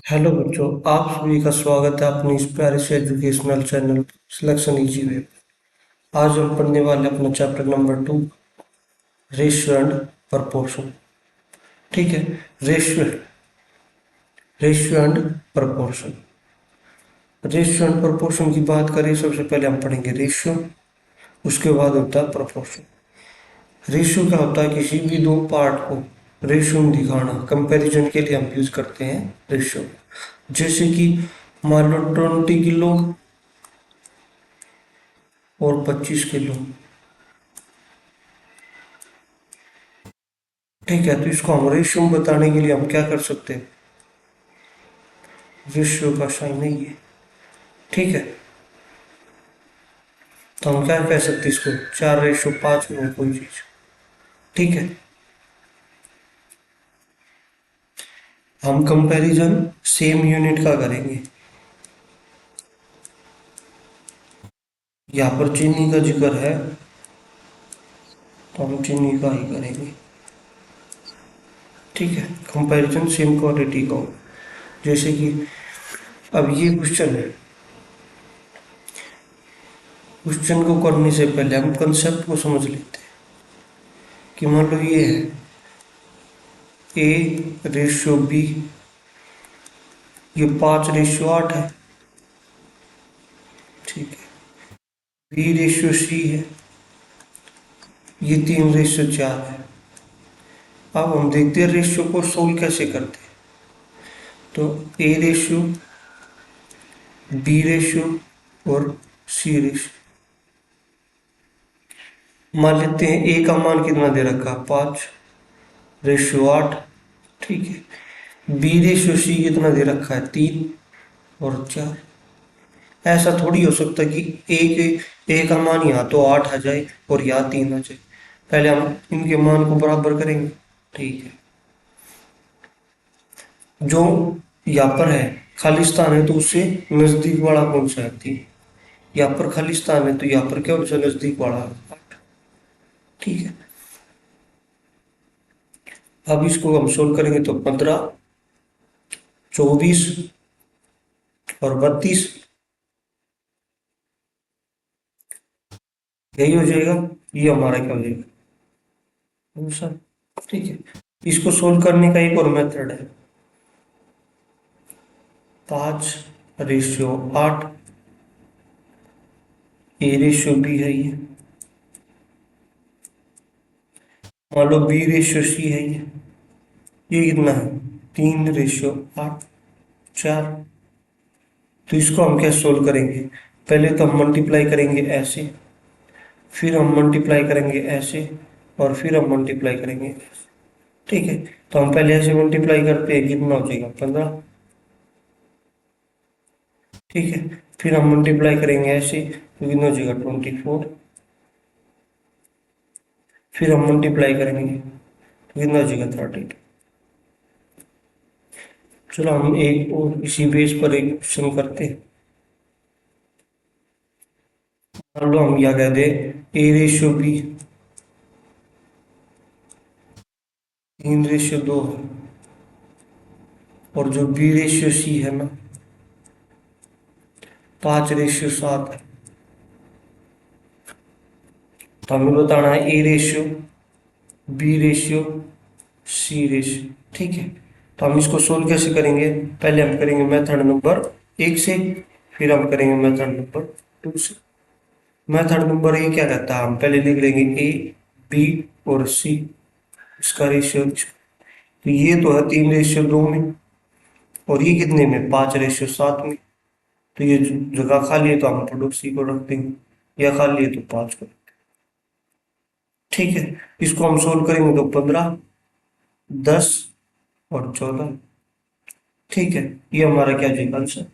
Hello बच्चों, आप सभी का स्वागत है अपनी इस प्यारे से educational channel selection easy way. आज हम पढ़ने वाले अपना chapter number 2, ratio and proportion. ठीक है। Ratio ratio and proportion. Ratio and proportion की बात करें, सबसे पहले हम पढ़ेंगे रेशियो, उसके बाद होता है प्रपोर्शन। रेशियो क्या होता है? किसी भी दो पार्ट को रेशियो में दिखाना, कंपैरिजन के लिए हम यूज करते हैं रेशियो। जैसे कि मान लो 20 किलो और 25 किलो। ठीक है, तो इसको हम रेशियो में बताने के लिए हम क्या कर सकते हैं? रेशियो का साइन है ये। ठीक है, तो हम क्या कह सकते हैं इसको? 4:5 में कोई चीज। ठीक है, हम कंपैरिजन सेम यूनिट का करेंगे। यहाँ पर चीनी का जिक्र है, तो हम चीनी का ही करेंगे। ठीक है, कंपैरिजन सेम क्वांटिटी का हो। जैसे कि अब ये क्वेश्चन है। क्वेश्चन को करने से पहले हम कंसेप्ट को समझ लेते हैं कि मान लो ये है A/B, ये 5:8 है। ठीक है, B/C है, ये 3:4 है। अब हम देखते हैं रेशियो को सोल्व कैसे करते हैं। तो A/, B/, और C/। मान लेते हैं A का मान कितना दे रखा? 5:8। ठीक है, B/C कितना दे रखा है? 3 और 4। ऐसा थोड़ी हो सकता कि A का मान यहाँ तो 8 आ जाए और यहाँ 3 आ जाए। पहले हम इनके मान को बराबर करेंगे। ठीक है, जो यहाँ पर है खाली स्थान है, तो उससे नजदीक वाला कौन सा है? 3। यहाँ पर खाली स्थान है, तो यहाँ पर कौन सा नजदीक वाला है? 8। ठीक है, अब इसको हम सोल्व करेंगे तो 15, 24 और 32 यही हो जाएगा। ये हमारा क्या हो जाएगा? आंसर। ठीक है, इसको सोल्व करने का एक और मेथड है। 5:8, A/B है ये। मान लो B/C है ये कितना है? 3:8, 4। तो इसको हम क्या सोल्व करेंगे? पहले तो हम मल्टीप्लाई करेंगे ऐसे, फिर हम मल्टीप्लाई करेंगे ऐसे, और फिर हम मल्टीप्लाई करेंगे ऐसे। ठीक है, तो हम पहले ऐसे मल्टीप्लाई करते हैं, कितना हो जाएगा? 15। ठीक है, फिर हम मल्टीप्लाई करेंगे ऐसे, तो कितना हो जाएगा? 24। फिर हम मल्टीप्लाई करेंगे तो कितना हो जाएगा? 32। चलो हम एक और इसी बेस पर एक क्वेश्चन करते हैं। मान लो हम क्या कहते हैं, A/B 3:2 है, और जो B/C है ना, 5:7 है। तो हमें बताना है A/, B/, C/। ठीक है, तो हम इसको सोल्व कैसे करेंगे? पहले हम करेंगे मेथड नंबर 1 से, फिर हम करेंगे मेथड नंबर 2 से। मेथड नंबर 1 क्या कहता है? हम पहले लिख लेंगे A, B और C, इसका रेशियो। तो ये तो है 3:2 में, और ये कितने में? 5:7 में। तो ये जगह खाली है, तो हम पड़ोसी को रख देंगे, या खाली है तो 5 को। ठीक है, इसको हम सोल्व करेंगे तो 15, 10 और 14। ठीक है, ये हमारा क्या जी आंसर।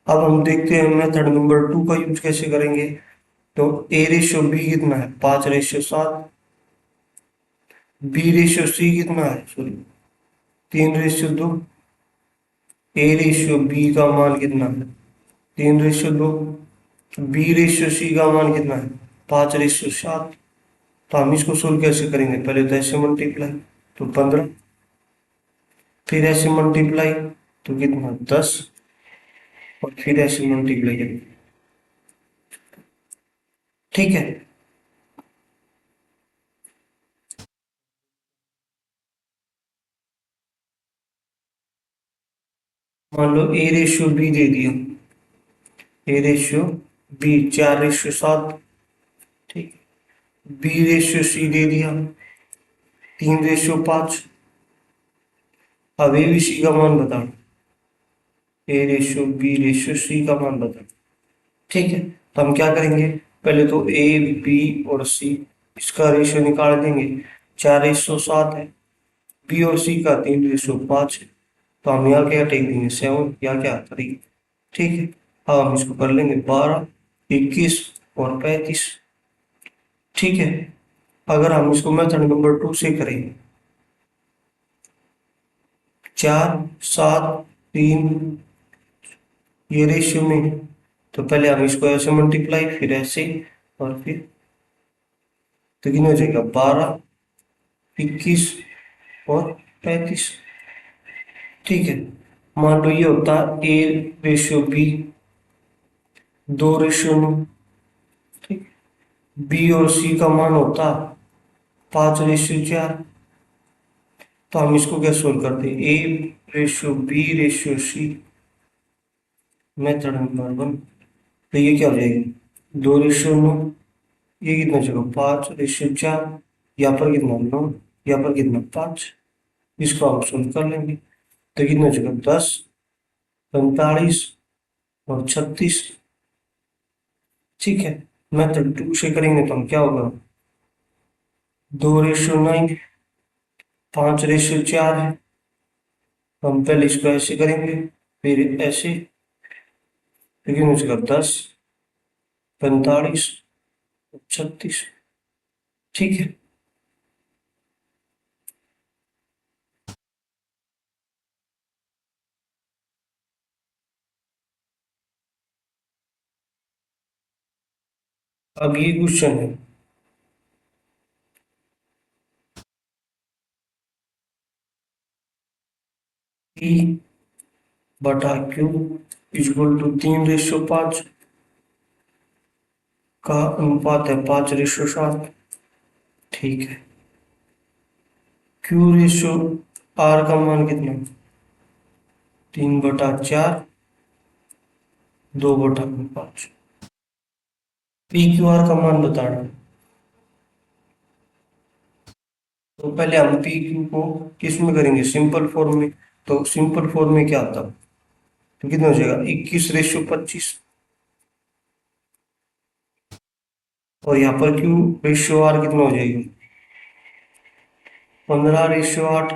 अब हम देखते हैं मेथड नंबर 2 का यूज कैसे करेंगे। तो A/B कितना है? 5:7। B/C कितना है? सॉरी, 3:2। A/B का मान कितना है? 3:2। B/C का मान कितना है? 5:7। तो हम इसको सोल्व कैसे करेंगे? पहले तो ऐसे मल्टीप्लाई, तो 15, फिर ऐसे मल्टीप्लाई तो कितना 10 और फिर ऐसे मल्टीप्लाई करेंगे। ठीक है, मान लो ए रेशियो बी दे दिया, ए रेशियो बी 4:7, ठीक है। बी रेशियो सी दे दिया 3:5। अब ए बी सी का मान बताओ, A ratio B ratio C का मान बताओ। ठीक है, तो हम क्या करेंगे, पहले तो ए बी और सी इसका रेशियो निकाल देंगे। 4:7 है, बी और सी का 3:5 है, तो हम यहाँ क्या टेक देंगे 7, यहाँ क्या 3। ठीक है, अब हम इसको कर लेंगे 12, 21 और 35। ठीक है, अगर हम इसको मेथड नंबर 2 से करें, 4, 7, 3 ये रेशियो में है, तो पहले हम इसको ऐसे मल्टीप्लाई, फिर ऐसे, और फिर तो कितना हो जाएगा 12, 21 और 35। ठीक है, मान लो ये होता है ए रेशियो बी 2:9। ठीक, बी और सी का मान होता 5:4। तो हम इसको क्या सोल्व करते हैं, A ratio B ratio C method number 1। तो ये क्या हो जाएगा 2:9, ये कितना चलो 5:4, यहाँ पर कितना 9, यहाँ पर कितना 5। इसको हम सोल्व कर लेंगे, तो कितना चलो 10, 45 और 36। ठीक है, मेथड 2 से करेंगे तो हम क्या होगा 2:9, 5:4 है, तो हम पहले इसको ऐसे करेंगे, फिर ऐसे, लेकिन उसका 10, 45, 36। ठीक है, अब ये क्वेश्चन है, ई बटा क्यू इक्वल टू 3:5 का अनुपात है 5:7। ठीक है, क्यू रेशियो आर का मान कितना 3/4, 2/5। पी क्यू आर का मान बताना। तो पहले हम पी क्यू को किस में करेंगे, सिंपल फॉर्म में। तो सिंपल फॉर्म में क्या आता है, तो कितना हो जाएगा 21:25, और यहाँ पर क्यू रेशियो आर कितना हो जाएगा 15:8।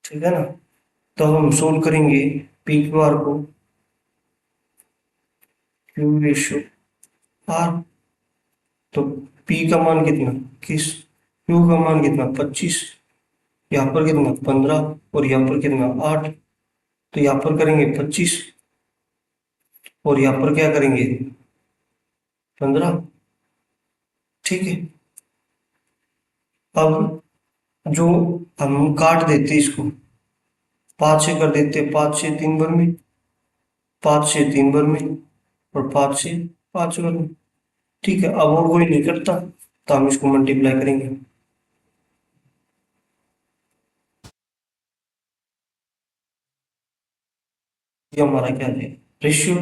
ठीक है ना, तो हम सोल्व करेंगे पी क्यू आर को, क्यू रेशियो आर, तो पी का मान कितना किस, क्यू का मान कितना 25, यहाँ पर कितना 15 और यहाँ पर कितना 8। तो यहाँ पर करेंगे 25 और यहाँ पर क्या करेंगे 15। ठीक है, अब जो हम काट देते इसको, 5 से कर देते, 5 से 3 बार में, 5 से 3 बार में, और 5 से 5 बार में। ठीक है, अब और कोई नहीं करता, तो हम इसको मल्टीप्लाई करेंगे। ये हमारा क्या है रेशियो।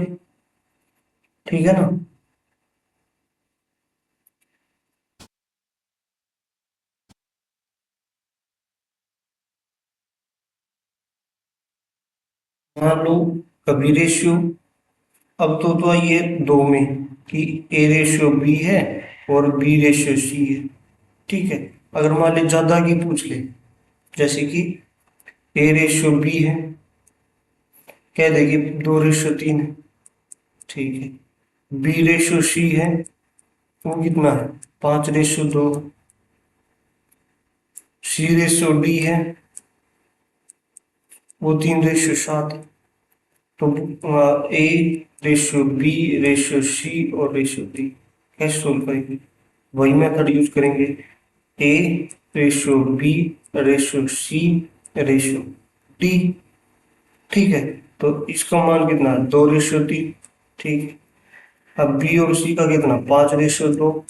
ठीक है ना, मान लो कभी रेशियो, अब तो ये दो में कि ए रेशियो बी है और बी रेशियो सी है। ठीक है, अगर मान ले ज्यादा की पूछ ले, जैसे कि ए रेशियो बी है, कह देगी 2:3 है। ठीक है, बी रेशियो सी है, वो कितना है 5:2। सी रेशियो डी है, वो 3:7 है। तो A ratio B ratio C और रेशियो डी कैसे सोल्व करेंगे, वही मेथड यूज करेंगे, A ratio B ratio C ratio D. ठीक है, तो इसका मान कितना है, 2:3। ठीक है, अब बी और सी का कितना, 5:2।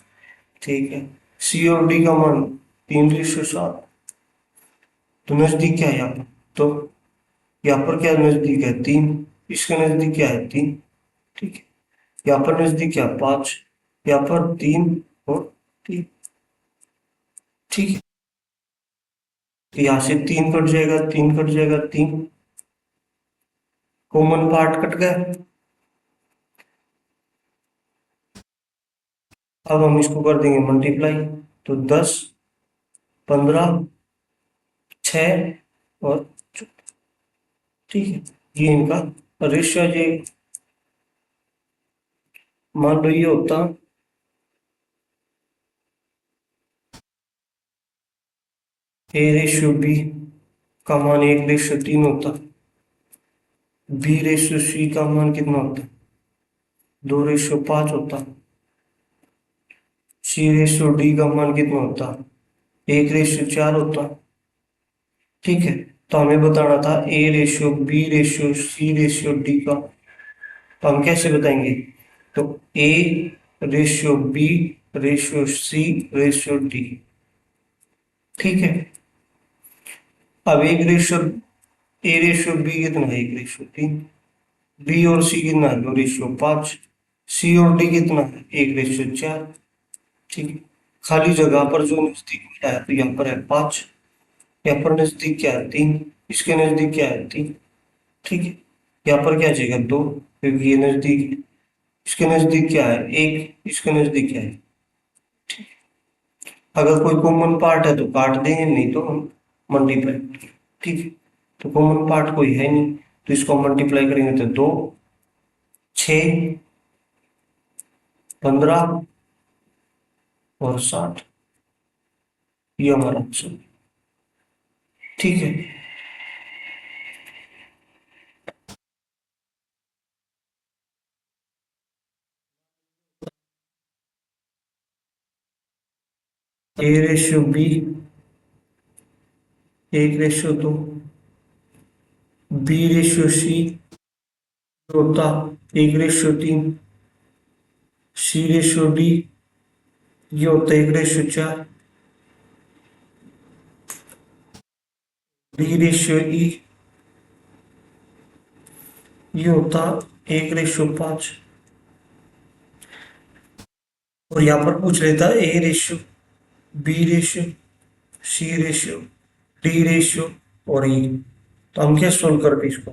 ठीक है, सी और डी का मान 3:7। तो नजदीक क्या है यहाँ पर, तो यहाँ पर क्या नजदीक है, 3। इसके नजदीक क्या है, 3। ठीक है, यहाँ पर नजदीक क्या, 5। यहाँ पर 3 और 3। ठीक है, तो यहाँ से 3 कट जाएगा, 3 कट जाएगा, 3 कॉमन पार्ट कट गया। अब हम इसको कर देंगे मल्टीप्लाई, तो 10, 15, 6 और 14। ठीक है, ये इनका रेशियो है। मान लो ये होता A/B का मान 1:3 होता, B/C का मान कितना होता, 2:5 होता, C/D का मान कितना होता, 1:4 होता। ठीक है, तो हमें बताना था A/B/C/D का, तो हम कैसे बताएंगे, तो A/B/C/D। ठीक है, अब A/B कितना है, 1:3। बी और सी कितना है, 2:5। सी और डी कितना है, 1:4। ठीक है, खाली जगह पर जो नजदीक मिला है, तो यहाँ पर है 5। यहाँ पर नजदीक क्या है, 3। इसके नजदीक क्या है, 3। ठीक है, यहाँ पर क्या चाहिए, 2, क्योंकि ये नजदीक है। इसके नजदीक क्या है, 1। इसके नजदीक क्या है। अगर कोई कॉमन पार्ट है तो काट देंगे, नहीं तो हम मल्टीप्लाई। ठीक है, तो कॉमन पार्ट कोई है नहीं, तो इसको मल्टीप्लाई करेंगे तो 2, 6, 15 और 60। ये हमारा आंसर। ठीक है, A/B 1:2, B/C होता 1:3, C/D ये होता 1:4, D/E ये होता 1:5। और यहाँ पर पूछ लेता A/B/C/D और E, तो हम क्या सोल्व करते इसको,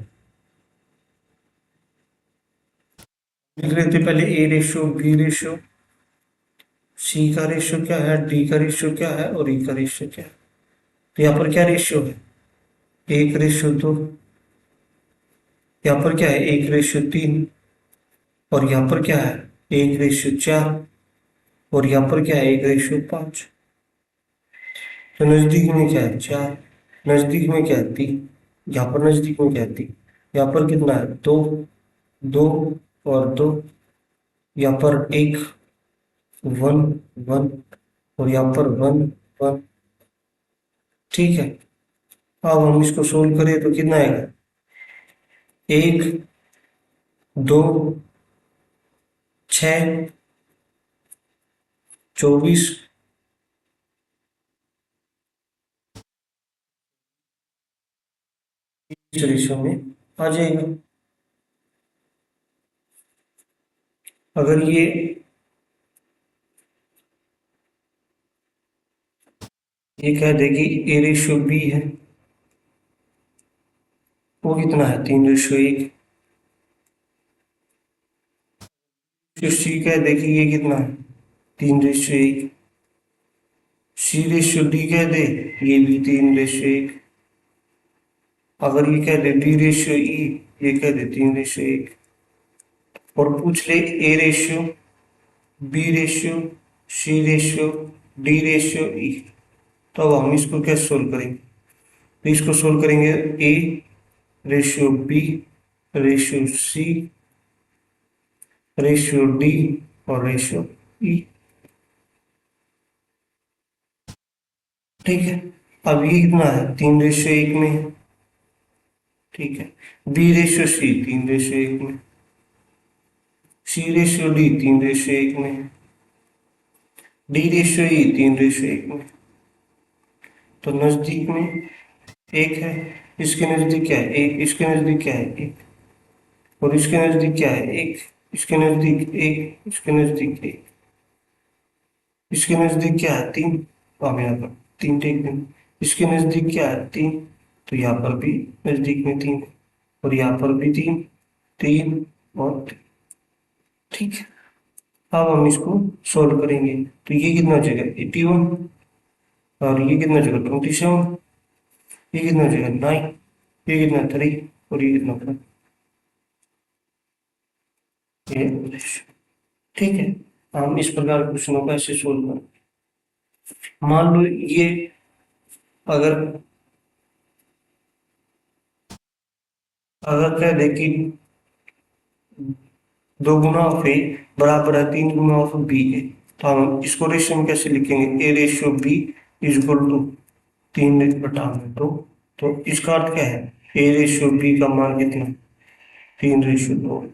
लिख लेते पहले A/B/C का रेशियो क्या है, डी का रेशियो क्या है और ई का रेशियो क्या है। तो यहाँ पर क्या रेशियो है, 1:2। यहाँ पर क्या है, 1:3। और यहाँ पर क्या है, 1:4। और यहाँ पर क्या है, 1:5। तो नजदीक में क्या है, 4। नजदीक में क्या है, 3। यहाँ पर नजदीक में क्या है, 3। यहाँ पर कितना है, 2, 2 और 2। यहाँ पर 1, 1, 1 और यहाँ पर 1, 1। ठीक है, अब हम इसको सोल्व करें तो कितना आएगा, 1, 2, 6, 24। इस रेशियो में आ जाएगा। अगर ये कह दे कि A/B है, वो कितना है, 3:1। सी कह दे कि ये कितना है, 3:1। C/D कह दे ये भी 3:1। अगर ये कह दे D/E ये कह दे 3:1। और पूछ ले A/B/C/D/E, तो अब हम इसको कैसे सोल्व करेंगे, तो इसको सोल्व करेंगे A/B/C/D और E। ठीक है, अब ये कितना है, 3:1 में है, ठीक है। बी रेशियो सी 3:1 में, सी रेशियो डी 3:1 में, डी रेशियो ई 3:1 में। तो नजदीक में एक है, इसके नजदीक क्या है एक, इसके नजदीक क्या है एक, और इसके नजदीक क्या है एक, इसके नजदीक एक, इसके नजदीक एक, इसके नजदीक क्या है 3, तो हम यहाँ पर 3 टेक देंगे। इसके नजदीक क्या है 3, तो यहाँ पर भी नजदीक में 3 है, और यहाँ पर भी 3, 3 और 3। ठीक है। अब हम इसको सोल्व करेंगे, तो ये कितना हो जाएगा 81, और ये कितना हो जाएगा 27, ये कितना हो जाएगा 9, ये कितना 3, और ये कितना 4। ये ठीक है। हम इस प्रकार क्वेश्चनों को ऐसे सोल्व करें। मान लो ये अगर अगर कह दे कि 2 गुना ऑफ ए बराबर है 3 गुना ऑफ बी है, तो हम इसको रेशियो में कैसे लिखेंगे, A ratio B is equal to 3/2। तो इसका अर्थ क्या है, ए रेशियो बी का मान कितना, 3:2।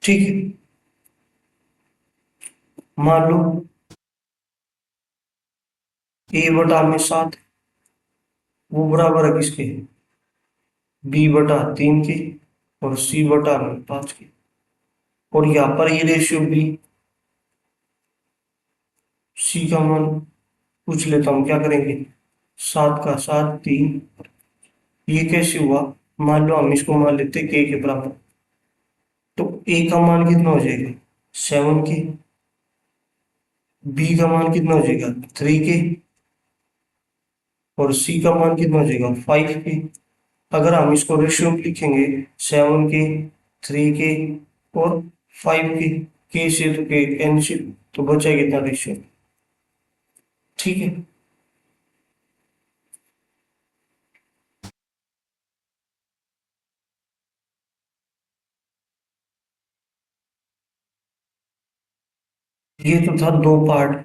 ठीक है। मान लो ए बटा में 7, वो बराबर है किसके, बी बटा 3 के, और सी बटा में 5 के। और यहाँ पर ये रेशियो बी, सी का मान पूछ लेता हूँ, क्या करेंगे 7 का 7, 3, ये कैसे हुआ, मान लो हम इसको मान लेते के बराबर, तो ए का मान कितना हो जाएगा 7 के, बी का मान कितना हो जाएगा 3 के, और सी का मान कितना हो जाएगा 5 के। अगर हम इसको रेशियो में लिखेंगे 7 के, 3 के और 5 के से तो के कैंसिल, तो बचा कितना रेशियो। ठीक है। ये तो था 2 पार्ट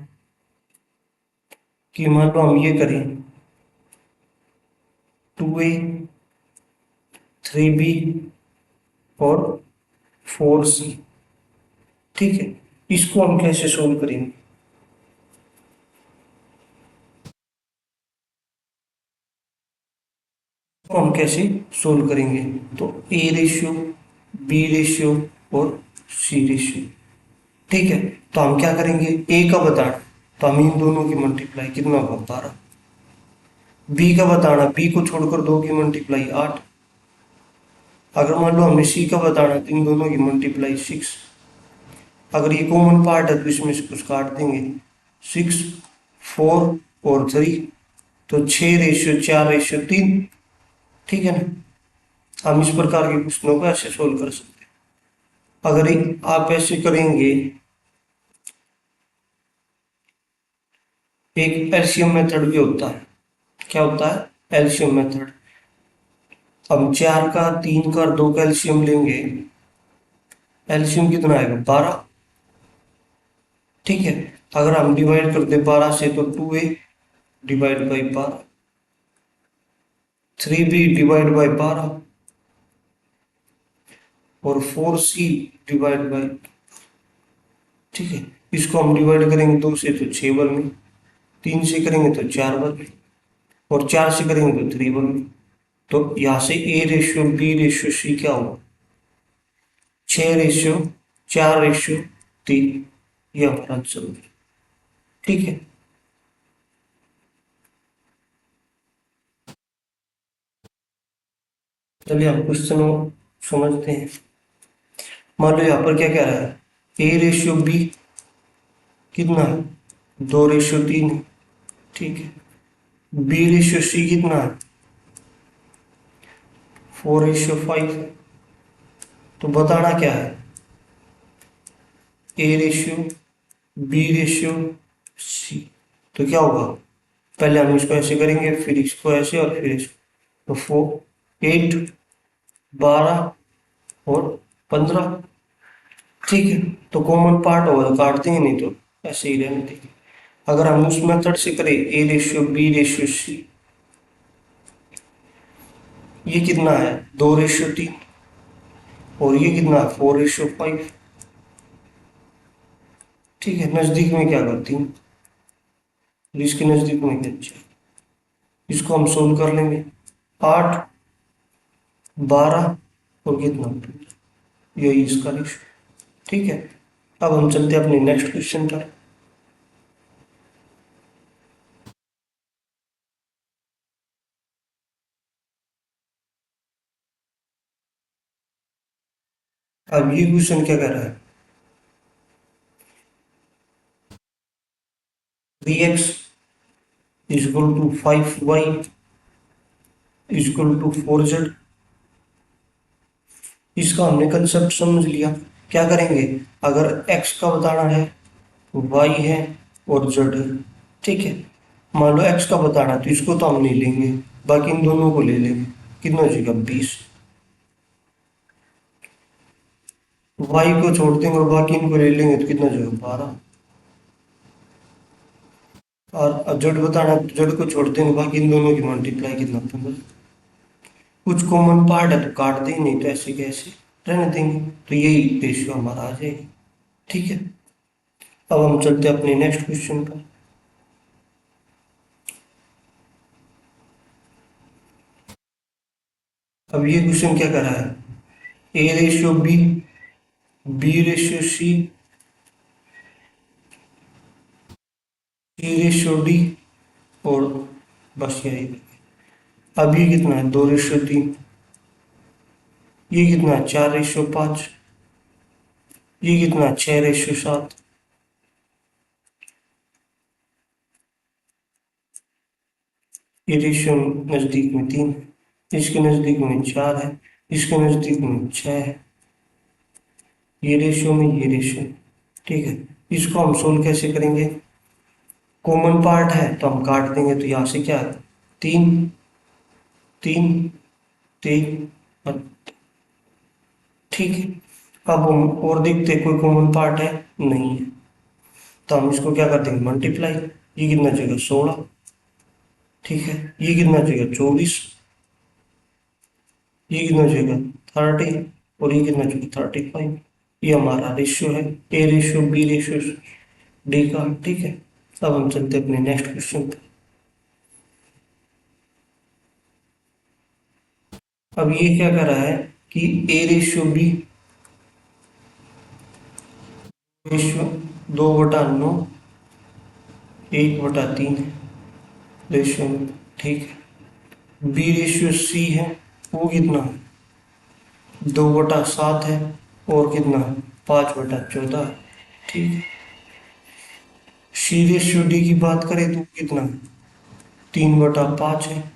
कि मान लो हम ये करें 2a, 3b और 4c। ठीक है। इसको हम कैसे सोल्व करेंगे, तो हम कैसे सोल्व करेंगे, तो ए रेशियो, बी रेशियो और सी रेशियो। ठीक है। तो हम क्या करेंगे, ए का बताना, तो हम इन दोनों की मल्टीप्लाई कितना होगा 12, बी का बताना, बी को छोड़कर 2 की मल्टीप्लाई 8, अगर मान लो हमें सी का बताना तो इन दोनों की मल्टीप्लाई 6, अगर ये कॉमन पार्ट है तो इसमें से कुछ काट देंगे, 6, 4 और 3, तो 6:4:3। ठीक है ना। हम इस प्रकार के क्वेश्चनों को ऐसे सोल्व कर सकते हैं। अगर आप ऐसे करेंगे, एक एलसीएम मेथड भी होता है, क्या होता है एलसीएम मेथड। अब 4 का 3 का 2 का एलसीएम लेंगे, एलसीएम कितना आएगा 12। ठीक है। अगर हम डिवाइड कर दे 12 से तो 2a divide by 12, 3b divide by 12 और 4c डिवाइड बाई। ठीक है। इसको हम डिवाइड करेंगे 2 से तो 6 बन गए, 3 से करेंगे तो 4 बन गए, और 4 से करेंगे तो 3 बन गए। तो यहाँ से A ratio B ratio C क्या होगा, 6:4:3, ये हमारा आंसर होगा। ठीक है। चलिए हम क्वेश्चन समझते हैं। मान लो यहाँ पर क्या कह रहा है, ए रेशियो बी कितना है 2:3 है। ठीक है। बी रेशियो सी कितना है 4:5 है। तो बताना क्या है, A ratio B ratio C, तो क्या होगा, पहले हम इसको ऐसे करेंगे, फिर इसको ऐसे और फिर इसको, तो 8, 12 और 15। ठीक है। तो कॉमन पार्ट होगा तो काटते हैं, नहीं तो ऐसे ही रहने देंगे। अगर हम उस मेथड से करें A ratio B ratio C, ये कितना है 2:3, और ये कितना है 4:5। ठीक है, नजदीक में क्या करती हूँ, इसके नजदीक में क्या चाहिए, इसको हम सोल्व कर लेंगे। 8, 12 और कितना, यही इसका रेशियो। ठीक है, अब हम चलते हैं अपने नेक्स्ट क्वेश्चन पर। अब ये क्वेश्चन क्या कर रहा है, 3x is equal to 5y is equal to 4z। इसका हमने कंसेप्ट समझ लिया। क्या करेंगे, अगर x का बताना है, y है और z है। ठीक है, मान लो x का बताना है तो इसको तो हम नहीं लेंगे, बाकी इन दोनों को ले लेंगे। कितना हो जाएगा 20। y को छोड़ देंगे और बाकी इनको ले लेंगे तो कितना हो जाएगा 12। और z बताना है तो z को छोड़ देंगे, बाकी इन दोनों की मल्टीप्लाई कितना 15। कुछ कॉमन पार्ट है तो काट देंगे, नहीं तो ऐसे कैसे रहने देंगे, तो यही रेशियो हमारा आ जाएगी। ठीक है, अब हम चलते हैं अपने नेक्स्ट क्वेश्चन पर। अब ये क्वेश्चन क्या कर रहा है, A/B, B/C, C/D और बस यही। अब ये कितना है 2/3, ये कितना है 4/5, ये कितना है 6/7, ये रेशियो नजदीक में 3 है, इसके नजदीक में 4 है, इसके नजदीक में 6 है, ये रेशियो में ये रेशियो। ठीक है, इसको हम सोल्व कैसे करेंगे, कॉमन पार्ट है तो हम काट देंगे, तो यहाँ से क्या है 3, 3, 3। ठीक है, अब हम और देखते हैं कोई कॉमन पार्ट है, नहीं है, तो हम इसको क्या कर देंगे मल्टीप्लाई। ये कितना चाहिए 16। ठीक है, ये कितना चाहिए 24, ये कितना चाहिए 30 और ये कितना चाहिए 35। ये हमारा रेशियो है, A/B रेशियो डी का। ठीक है, अब हम चलते हैं अपने नेक्स्ट क्वेश्चन पे। अब ये क्या कर रहा है कि A/B रेशियो 2/9, 1/3 रेशियो में। ठीक है, B/C है, वो कितना है 2/7 है, और कितना है 5/14 है। ठीक है, C/D की बात करें तो कितना है 3/5 है,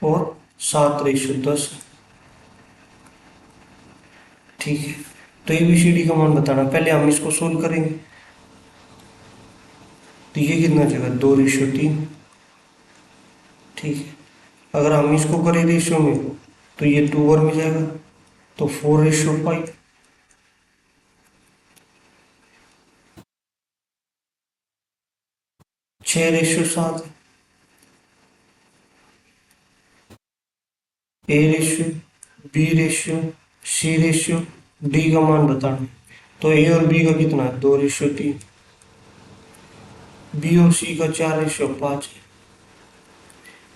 और 7/10 है। ठीक है, तो ABCD का मान बताना, पहले हम इसको सोल्व करेंगे। तो ये कितना जगह 2/3। ठीक है, अगर हम इसको करें रेशियो में तो ये 2 और में जाएगा, तो 4/5, 6/7। A/B/C/D का मान बताना, तो A और B का कितना है 2/3, B और C का 4/5 है,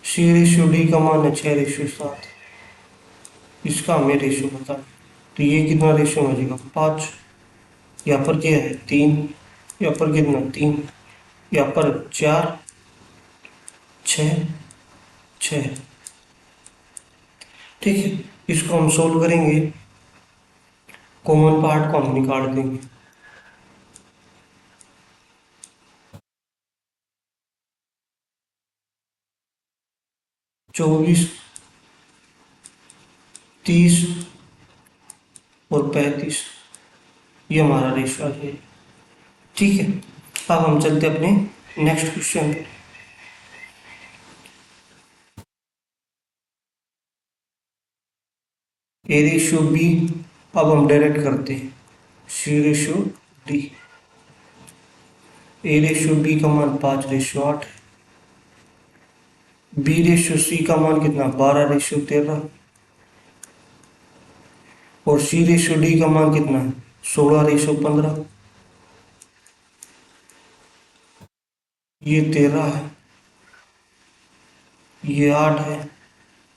C/D का मान है 6/7। इसका हमें रेशियो बताना, तो ये कितना रेशियो हो जाएगा 5। यहाँ पर क्या है 3, यहाँ पर कितना 3, यहाँ पर 4, 6, 6। ठीक है, इसको हम सोल्व करेंगे, कॉमन पार्ट को हम निकाल देंगे। 24, 30 और 35, ये हमारा रेशियो है। ठीक है, अब हम चलते हैं अपने नेक्स्ट क्वेश्चन पे। A/B, अब हम डायरेक्ट करते हैं C/D। A/B का मान 5/8 है, B/C का मान कितना 12/13, और सी रेशियो डी का मान कितना है? 16:15। ये 13 है, ये 8 है,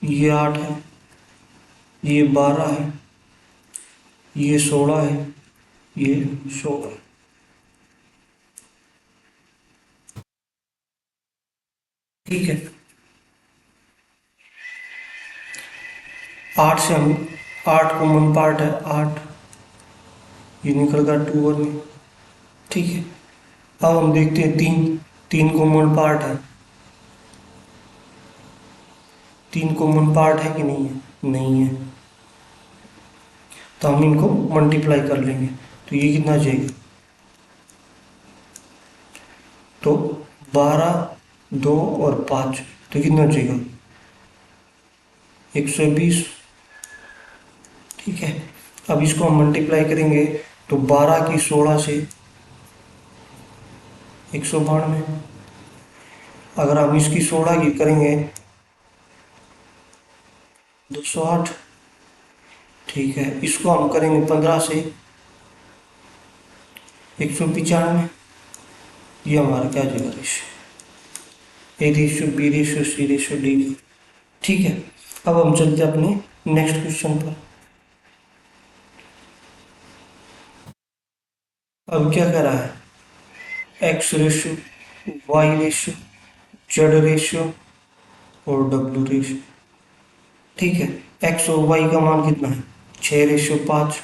ये 8 है, ये 12 है, ये 16 है, ये 16 है। ठीक है, 8 से हम 8 कॉमन पार्ट है, 8 ये निकल गया 2 और में। ठीक है, अब हम देखते हैं 3, 3 कॉमन पार्ट है, 3 कॉमन पार्ट है कि नहीं है? नहीं है, तो हम इनको मल्टीप्लाई कर लेंगे। तो ये कितना आ जाएगा? तो 12, 2 और 5, तो कितना हो जाएगा? 120। ठीक है, अब इसको हम मल्टीप्लाई करेंगे तो 12 की 16 से 192। अगर हम इसकी 16 की करेंगे 208। ठीक है, इसको हम करेंगे 15 से 195। ये हमारा क्या जाएगा? Ratio A ratio B ratio C ratio D. ठीक है, अब हम चलते हैं अपने नेक्स्ट क्वेश्चन पर। अब क्या कह रहा है? X ratio, Y ratio, Z ratio और डब्ल्यू रेशियो। ठीक है, एक्स और वाई का मान कितना है? 6:5।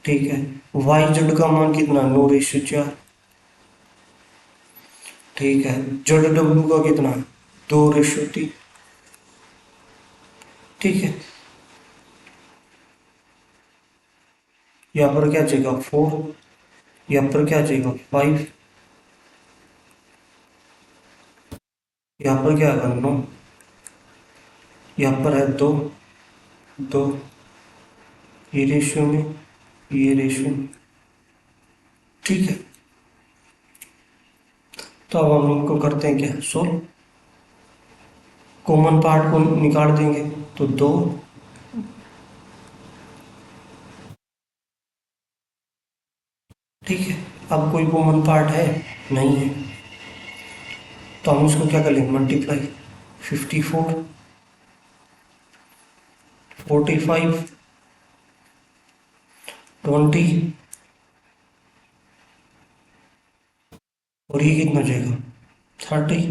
ठीक है, वाई जेड का मान कितना? 9:4। ठीक है, जेड डब्ल्यू का कितना है? 2:3। ठीक है, यहाँ पर क्या चाहिए? 4। यहाँ पर क्या चाहिए? 5। यहाँ पर क्या है? 9। यहाँ पर है 2, 2। ये रेशियो में, ये रेशियो में। ठीक है, तो अब हम इनको करते हैं क्या? सोल्व। कॉमन पार्ट को निकाल देंगे तो 2। ठीक है, अब कोई कॉमन पार्ट है? नहीं है, तो हम इसको क्या कर लेंगे? मल्टीप्लाई। 54, 45, 20 और ये कितना जाएगा? 30।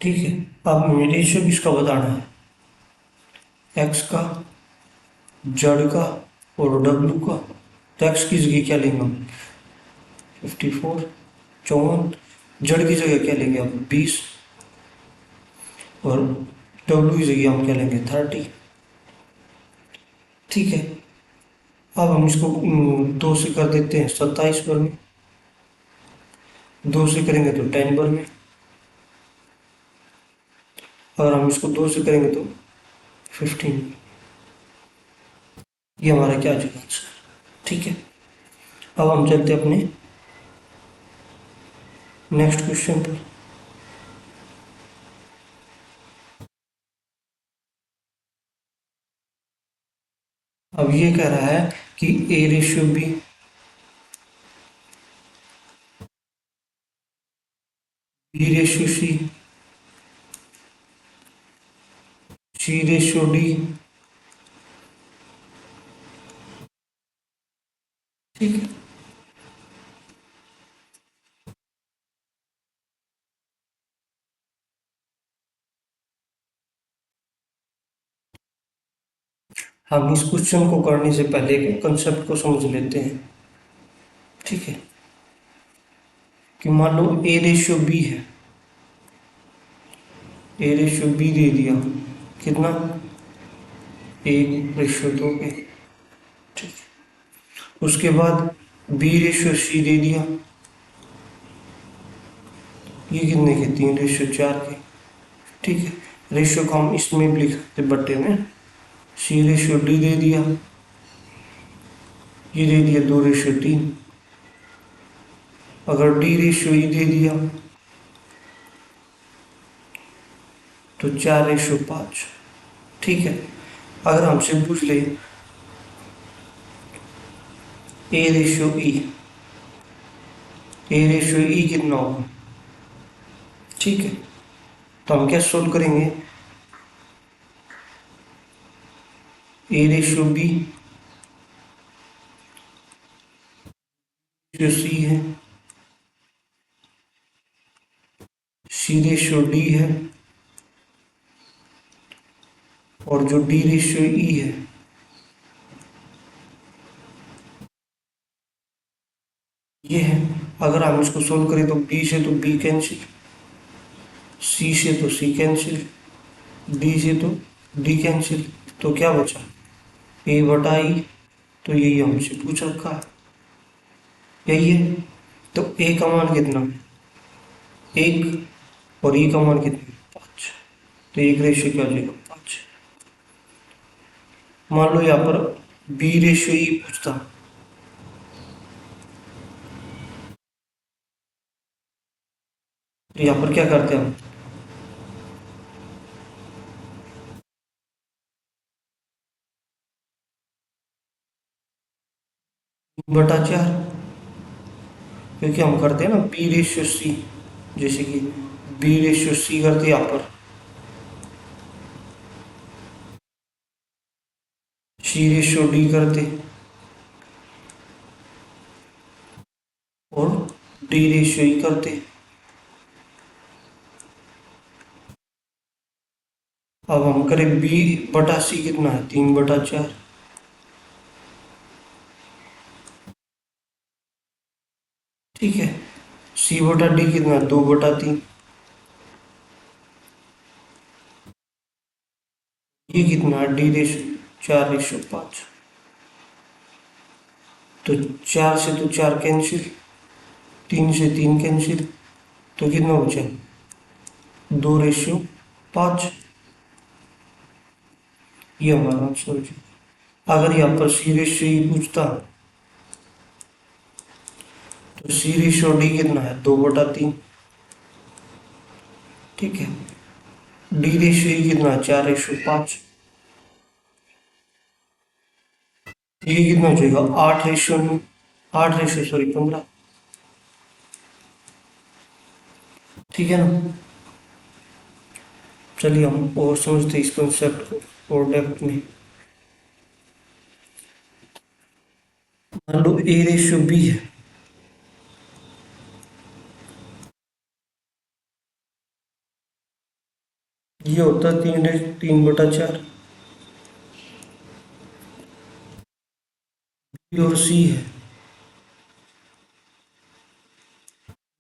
ठीक है, अब हमें रेशियो किसका बताना है? एक्स का, जेड का और डब्ल्यू का। तो एक्स की जगह क्या लेंगे हम? 54, 54। जेड की जगह क्या लेंगे हम? 20। और डब्ल्यू की जगह हम क्या लेंगे? 30। ठीक है, अब हम इसको 2 से कर देते हैं 27 बार में, 2 से करेंगे तो 10 बार में, और हम इसको 2 से करेंगे तो 15। ये हमारा क्या आ जाएगा आंसर? ठीक है, अब हम चलते हैं अपने नेक्स्ट क्वेश्चन पर। अब ये कह रहा है कि A ratio B, B ratio C, C ratio D. ठीक है, हम इस क्वेश्चन को करने से पहले कंसेप्ट को समझ लेते हैं। ठीक है, कि मान लो ए रेशियो बी है, ए रेशियो बी दे दिया कितना? 1:2 के। ठीक है, उसके बाद बी रेशियो सी दे दिया, ये कितने के? 3:4 के। ठीक है, रेशियो को हम इसमें भी लिख सकते बट्टे में। सी रेशियो डी दे दिया, ये दे दिया 2:3। अगर डी रेशियो ई दे दिया तो 4:5। ठीक है। अगर हमसे पूछ ले A/E, A/E कितना होगा? ठीक है, तो हम क्या सोल्व करेंगे? A/B जो C है, C/D है, और जो D/E है, ये है। अगर हम इसको सोल्व करें तो B से तो B कैंसिल, C से तो C कैंसिल, D से तो D कैंसिल, तो क्या बचा? A/E। तो यही हमसे पूछ रखा है, यही है। तो A का मान कितना है? 1, और E का मान कितना है? 5। तो एक रेशियो क्या हो जाएगा? 5। मान लो यहाँ पर B/E पूछता, तो यहाँ पर क्या करते हैं हम? 3/4, क्योंकि हम करते हैं ना B/C, जैसे कि B/C करते यहाँ पर, C/D करते, और D/E करते। अब हम करें B/C कितना है? 3/4। ठीक है। C/D कितना है? 2/3। ये कितना है? D/, 4/5। तो 4 से तो 4 कैंसिल, 3 से 3 कैंसिल, तो कितना बचा? 2/5। ये हमारा आंसर है। अगर यहाँ पर C/E पूछता, तो C/D कितना है? 2/3। ठीक है। D/E कितना है? 4/5। ये कितना हो जाएगा? 15। ठीक है ना? चलिए हम और समझते इस कंसेप्ट को और डेप्थ में। मान लो A/B है, ये होता है 3/4। B और C है,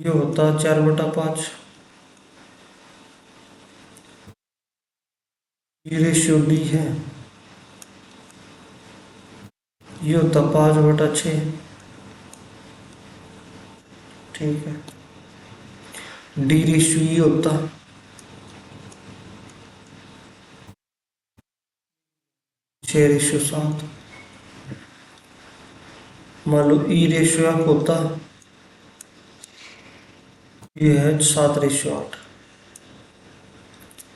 ये होता है 4/5। D/D है, ये होता 5/6। ठीक है। D/E होता 6/7। मान लो E/F होता, ये है 7/8।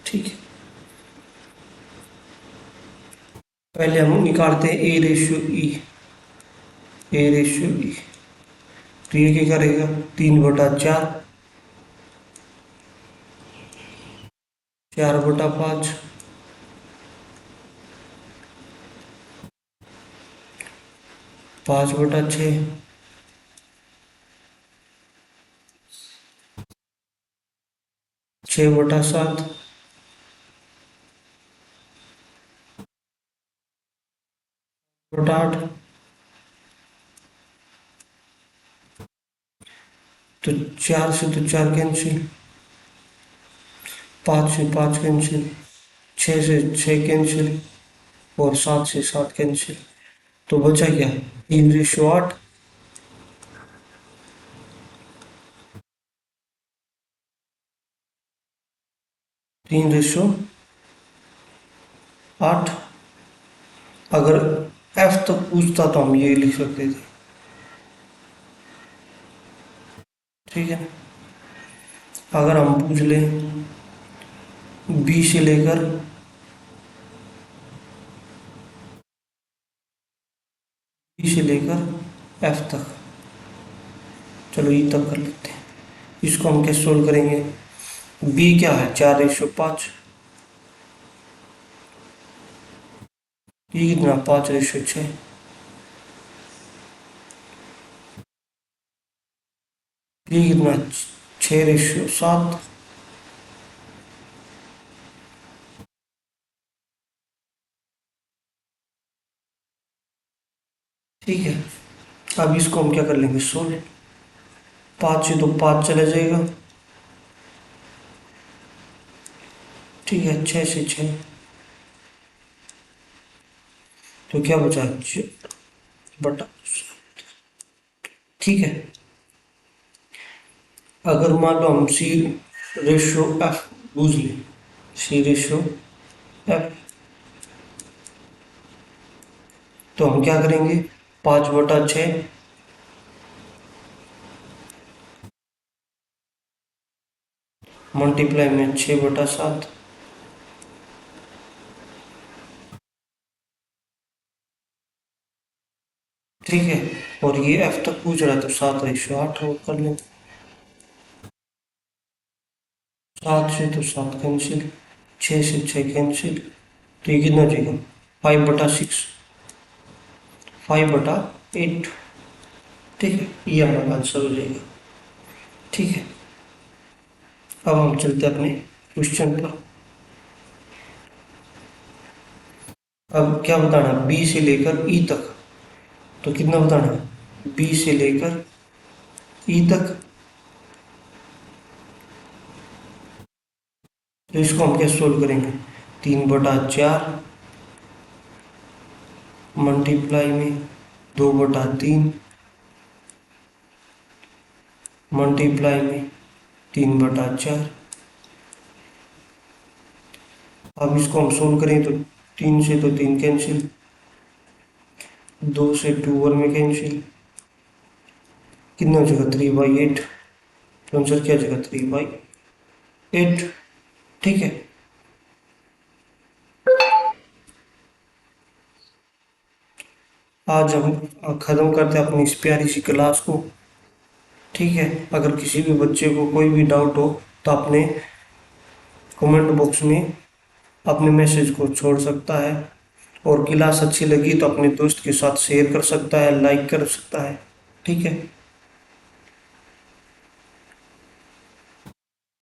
ठीक है। पहले हम निकालते हैं A/E। A/E, तो ये क्या करेगा? 3/4, 4/5, 5/6, 6/7, 8। तो 4 से तो 4 कैंसिल, 5 से 5 कैंसिल, 6 से 6 कैंसिल, और 7 से 7 कैंसिल, तो बचा क्या? 3/8। 3/8। अगर F तक पूछता तो हम ये लिख सकते थे। ठीक है। अगर हम पूछ लें बी से लेकर एफ तक, चलो ई तक कर लेते हैं। इसको हम कैसे सोल्व करेंगे? बी क्या है? 4:5। ये कितना? 5:6। ये कितना? 6:7। ठीक है, अब इसको हम क्या कर लेंगे? सोल्व। 5 से तो 5 चला जाएगा। ठीक है, 6 से 6, तो क्या बचा? बटा। ठीक है, अगर मान लो हम सी रेशो एफ बूझ लें, सी रेशो एफ, तो हम क्या करेंगे? 5/6 मल्टीप्लाई में 6/7। ठीक है, और ये एफ तक पूछ रहा है तो 7:8 और कर लें। 7 से तो 7 कैंसिल, 6 से 6 कैंसिल, तो ये कितना हो जाएगा? 5/6, 5/8। ठीक है, ये हमारा आंसर हो जाएगा। ठीक है, अब हम चलते हैं अपने क्वेश्चन पर। अब क्या बताना? बी से लेकर ई तक, तो कितना बताना? बी से लेकर ई तक, तो इसको हम कैसे सोल्व करेंगे? 3/4 मल्टीप्लाई में 2/3 मल्टीप्लाई में 3/4। अब इसको हम सोल्व करें तो 3 से तो 3 कैंसिल, 2 से 2 और में कैंसिल, कितना हो जाएगा? 3/8। तो आंसर क्या हो जाएगा? 3/8। ठीक है, आज हम ख़त्म करते हैं अपनी इस प्यारी सी क्लास को। ठीक है, अगर किसी भी बच्चे को कोई भी डाउट हो तो अपने कमेंट बॉक्स में अपने मैसेज को छोड़ सकता है, और क्लास अच्छी लगी तो अपने दोस्त के साथ शेयर कर सकता है, लाइक कर सकता है। ठीक है।